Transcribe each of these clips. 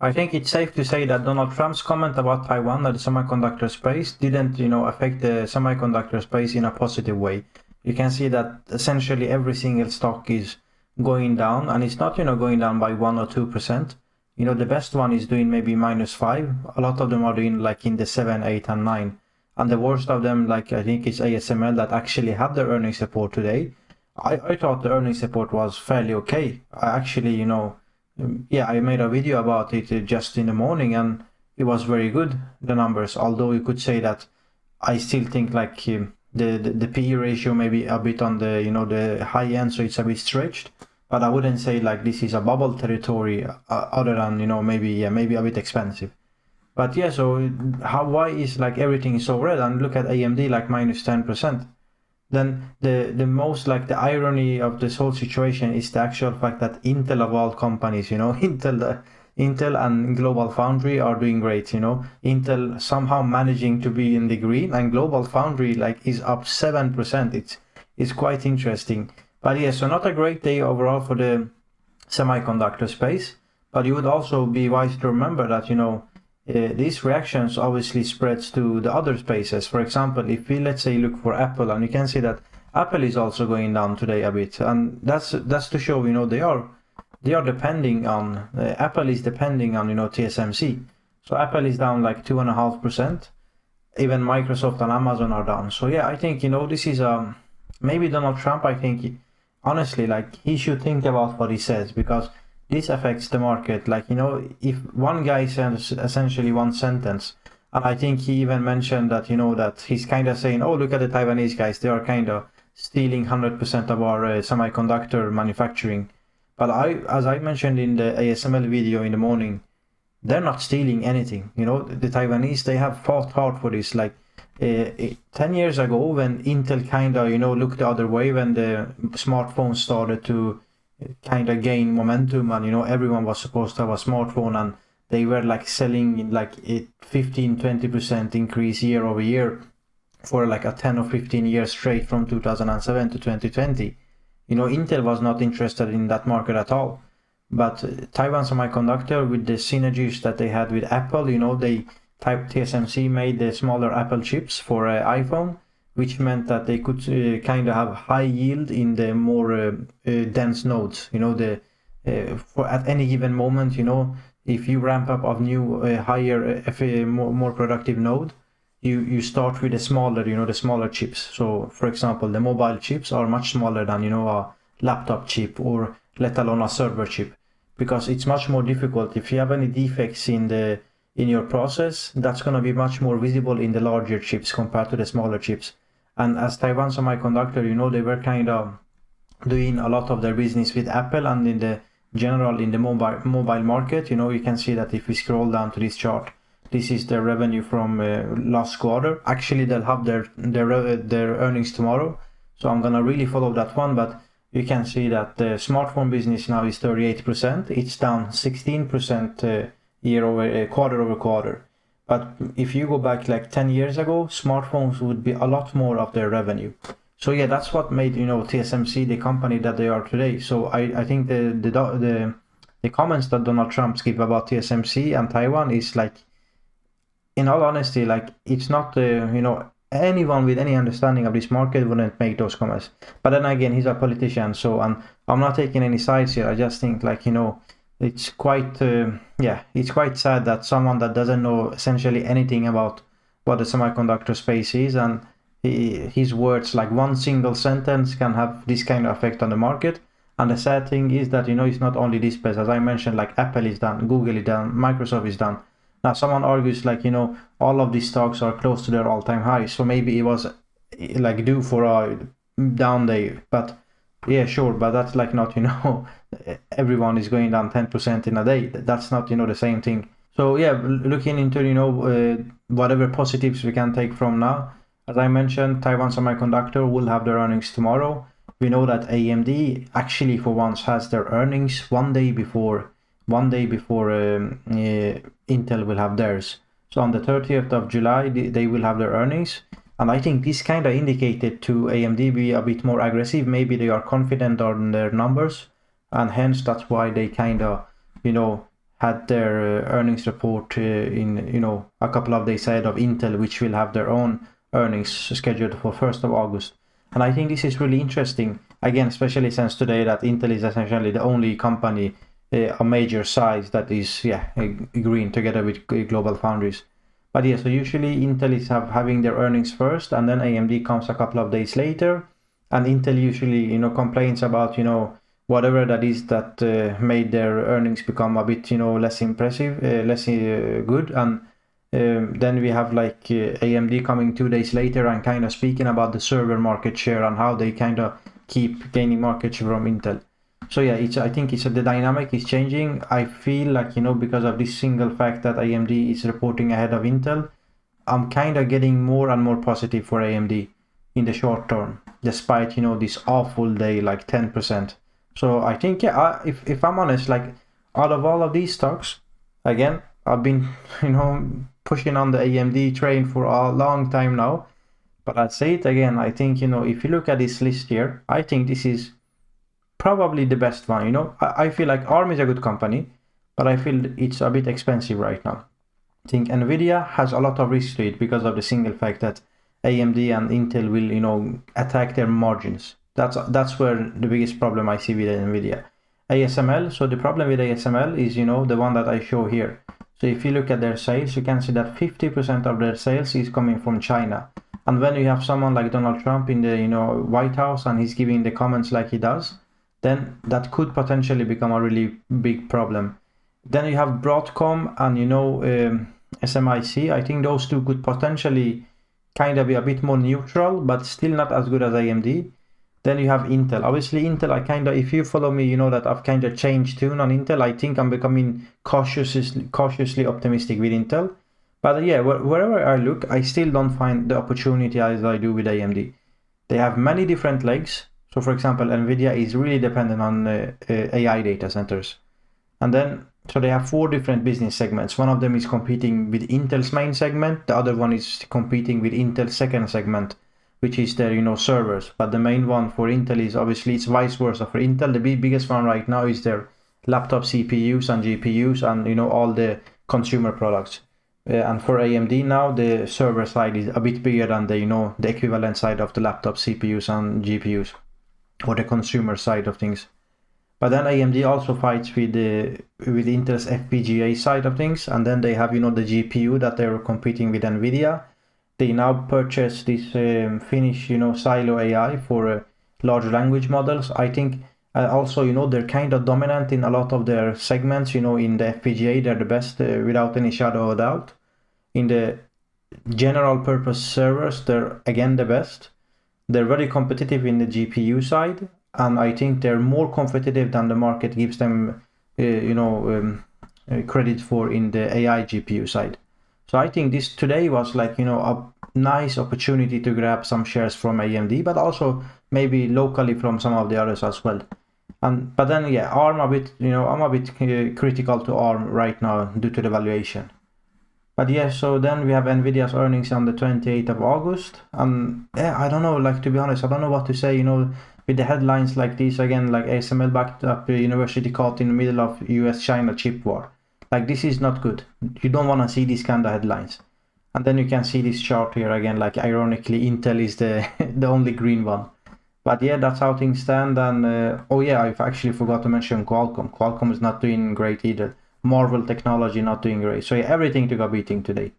I think it's safe to say that Donald Trump's comment about Taiwan and the semiconductor space didn't, affect the semiconductor space in a positive way. You can see that essentially every single stock is going down, and it's not, going down by 1 or 2%. The best one is doing maybe -5. A lot of them are doing like in the 7, 8, and 9. And the worst of them, like I think it's ASML that actually had their earnings report today. I thought the earnings report was fairly okay. I actually, yeah, I made a video about it just in the morning, and it was very good, the numbers. Although you could say that I still think like the PE ratio maybe a bit on the the high end, so it's a bit stretched. But I wouldn't say like this is a bubble territory, other than maybe a bit expensive. But yeah, so why is like everything so red? And look at AMD like -10%. Then the most like the irony of this whole situation is the actual fact that Intel of all companies, Intel and Global Foundry are doing great, Intel somehow managing to be in the green, and Global Foundry like is up 7%. It's quite interesting. But yeah, so not a great day overall for the semiconductor space, but you would also be wise to remember that, these reactions obviously spreads to the other spaces. For example, if we let's say look for Apple, and you can see that Apple is also going down today a bit, and that's to show they are depending on Apple is depending on TSMC. So Apple is down like 2.5%. Even Microsoft and Amazon are down. So yeah, I think this is maybe Donald Trump. I think honestly like he should think about what he says, because this affects the market. Like, if one guy says essentially one sentence, and I think he even mentioned that, that he's kind of saying, oh, look at the Taiwanese guys, they are kind of stealing 100% of our semiconductor manufacturing. But as I mentioned in the ASML video in the morning, they're not stealing anything. The Taiwanese, they have fought hard for this. Like 10 years ago, when Intel kind of, looked the other way, when the smartphones started to kind of gain momentum, and everyone was supposed to have a smartphone, and they were like selling like a 15-20% increase year over year for like a 10 or 15 years straight from 2007 to 2020. Intel was not interested in that market at all. But Taiwan Semiconductor, with the synergies that they had with Apple, TSMC made the smaller Apple chips for iPhone, which meant that they could kind of have high yield in the more dense nodes. For at any given moment, if you ramp up a new higher more productive node, you start with the smaller, the smaller chips. So for example, the mobile chips are much smaller than a laptop chip, or let alone a server chip, because it's much more difficult. If you have any defects in your process, that's going to be much more visible in the larger chips compared to the smaller chips. And as Taiwan Semiconductor, they were kind of doing a lot of their business with Apple, and in the general in the mobile market, you can see that if we scroll down to this chart, this is their revenue from last quarter. Actually, they'll have their earnings tomorrow, so I'm gonna really follow that one. But you can see that the smartphone business now is 38%. It's down 16% quarter over quarter. But if you go back like 10 years ago, smartphones would be a lot more of their revenue. So yeah, that's what made TSMC the company that they are today. So I think the comments that Donald Trump give about TSMC and Taiwan is like, in all honesty, like it's not anyone with any understanding of this market wouldn't make those comments. But then again, he's a politician, so I'm not taking any sides here. I just think like it's quite it's quite sad that someone that doesn't know essentially anything about what the semiconductor space is, and his words, like one single sentence, can have this kind of effect on the market. And the sad thing is that it's not only this space. As I mentioned, like Apple is done, Google is done, Microsoft is done. Now someone argues like all of these stocks are close to their all-time high, so maybe it was like due for a down day. But yeah, sure, but that's like not everyone is going down 10% in a day. That's not the same thing. So yeah, looking into whatever positives we can take from now. As I mentioned, Taiwan Semiconductor will have their earnings tomorrow. We know that AMD actually for once has their earnings one day before Intel will have theirs. So on the 30th of July, they will have their earnings. And I think this kind of indicated to AMD be a bit more aggressive. Maybe they are confident on their numbers, and hence that's why they kind of, had their earnings report in a couple of days ahead of Intel, which will have their own earnings scheduled for 1st of August. And I think this is really interesting, again, especially since today that Intel is essentially the only company a major size that is green together with global foundries. But yeah, so usually Intel is having their earnings first, and then AMD comes a couple of days later, and Intel usually complains about whatever that is that made their earnings become a bit less impressive, less good, and then we have like AMD coming 2 days later and kind of speaking about the server market share and how they kind of keep gaining market share from Intel. So yeah, I think the dynamic is changing. I feel like because of this single fact that AMD is reporting ahead of Intel, I'm kind of getting more and more positive for AMD in the short term, despite this awful day like 10%. So I think if I'm honest, like out of all of these stocks, again, I've been pushing on the AMD train for a long time now, but I'll say it again. I think if you look at this list here, I think this is probably the best one. I feel like ARM is a good company, but I feel it's a bit expensive right now. I think Nvidia has a lot of risk to it because of the single fact that AMD and Intel will attack their margins. That's where the biggest problem I see with Nvidia. ASML, so the problem with ASML is the one that I show here. So if you look at their sales, you can see that 50% of their sales is coming from China. And when you have someone like Donald Trump in the White House and he's giving the comments like he does, then that could potentially become a really big problem. Then you have Broadcom and SMIC. I think those two could potentially kind of be a bit more neutral, but still not as good as AMD. Then you have Intel. Obviously Intel, if you follow me, that I've kind of changed tune on Intel. I think I'm becoming cautiously optimistic with Intel. But yeah, wherever I look, I still don't find the opportunity as I do with AMD. They have many different legs. So for example, Nvidia is really dependent on AI data centers. And then, so they have 4 different business segments. One of them is competing with Intel's main segment. The other one is competing with Intel's second segment, which is their servers. But the main one for Intel is obviously it's vice versa. For Intel, the biggest one right now is their laptop CPUs and GPUs and all the consumer products. And for AMD now, the server side is a bit bigger than the the equivalent side of the laptop CPUs and GPUs, or the consumer side of things. But then AMD also fights with Intel's FPGA side of things, and then they have the GPU that they're competing with Nvidia. They now purchase this Finnish Silo AI for large language models. I think also they're kind of dominant in a lot of their segments. In the FPGA they're the best without any shadow of doubt. In the general purpose servers they're again the best. They're very competitive in the GPU side, and I think they're more competitive than the market gives them credit for in the AI GPU side. So I think this today was like a nice opportunity to grab some shares from AMD, but also maybe locally from some of the others as well. But then ARM a bit I'm a bit critical to ARM right now due to the valuation. But so then we have Nvidia's earnings on the 28th of August, and I don't know, like to be honest, I don't know what to say, with the headlines like this again, like ASML backed up university caught in the middle of US-China chip war. Like this is not good. You don't want to see these kind of headlines. And then you can see this chart here again, like ironically Intel is the the only green one. But that's how things stand. And I actually forgot to mention Qualcomm. Qualcomm is not doing great either. Marvel Technology not doing great. So everything took a beating today.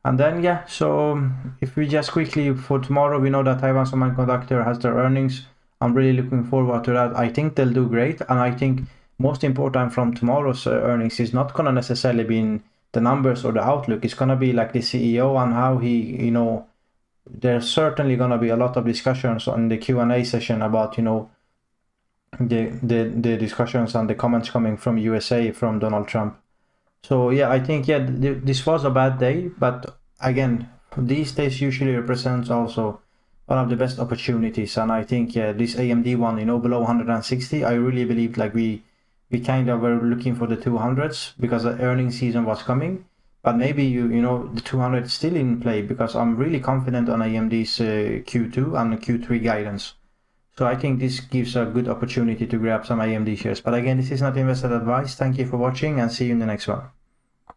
And then so if we just quickly for tomorrow, we know that Taiwan Semiconductor has their earnings. I'm really looking forward to that. I think they'll do great, and I think most important from tomorrow's earnings is not gonna necessarily be in the numbers or the outlook. It's gonna be like the CEO and how he there's certainly gonna be a lot of discussions on the Q&A session about the discussions and the comments coming from USA from Donald Trump. So I think this was a bad day, but again, these days usually represents also one of the best opportunities. And I think this AMD one, below 160, I really believe like we kind of were looking for the 200s because the earnings season was coming. But maybe the 200 is still in play because I'm really confident on AMD's Q2 and Q3 guidance. So I think this gives a good opportunity to grab some AMD shares. But again, this is not investor advice. Thank you for watching and see you in the next one.